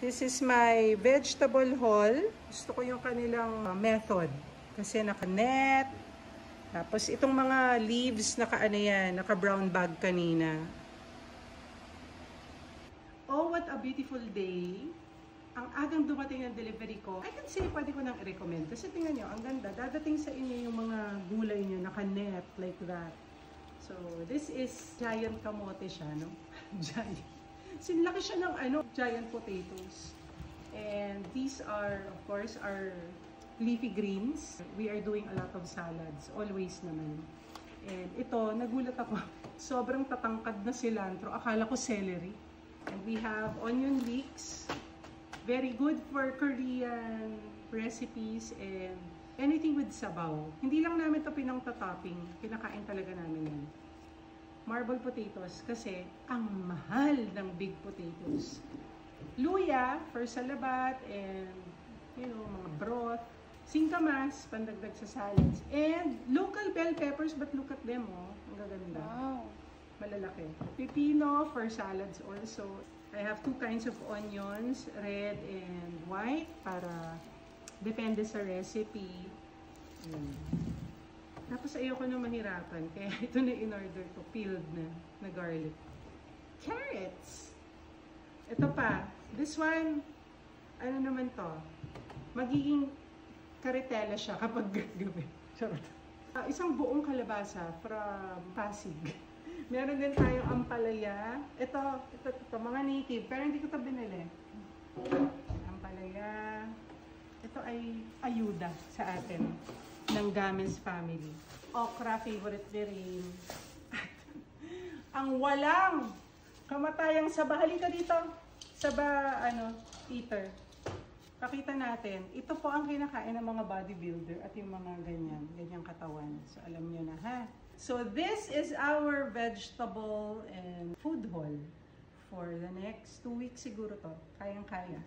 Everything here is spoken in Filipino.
This is my vegetable haul. Gusto ko yung kanilang method. Kasi naka-net. Tapos itong mga leaves, naka-ano yan, naka-brown bag kanina. Oh, what a beautiful day. Ang agang dumating ng delivery ko. I can say, pwede ko nang i-recommend. Kasi tingnan nyo, ang ganda. Dadating sa inyo yung mga gulay nyo, naka-net, like that. So, this is giant kamote siya, no? Giant. Sinlaki siya ng giant potatoes. And these are, of course, our leafy greens. We are doing a lot of salads, always naman. And ito, nagulat ako. Sobrang tatangkad na cilantro. Akala ko celery. And we have onion leeks. Very good for Korean recipes and anything with sabaw. Hindi lang namin ito pinang-topping. Kinakain talaga namin yan. Marble potatoes kasi ang mahal ng big potatoes. Luya for salabat and mga broth. Singkamas, pandagdag sa salads. And local bell peppers, but look at them, oh. Ang gaganda. Wow. Malalaki. Pipino for salads also. I have two kinds of onions, red and white, para depende sa recipe. Tapos ayoko na mahirapan, kaya ito na in-order ko, peeled na garlic. Carrots! Ito pa, this one, ano naman to? Magiging karitela siya kapag gagawin. Charot. Isang buong kalabasa from Pasig. Meron din tayong ampalaya. Ito, mga native, pero hindi ko ito binili. Ampalaya. Ito ay ayuda sa atin ng Gamens family. Okra, favorite ni Rin. Ang walang kamatayang saba. Halika dito. Saba, Peter. Pakita natin. Ito po ang kinakain ng mga bodybuilder at yung mga ganyang katawan. So, alam nyo na, ha? So, this is our vegetable and food haul for the next 2 weeks siguro to. Kayang-kaya.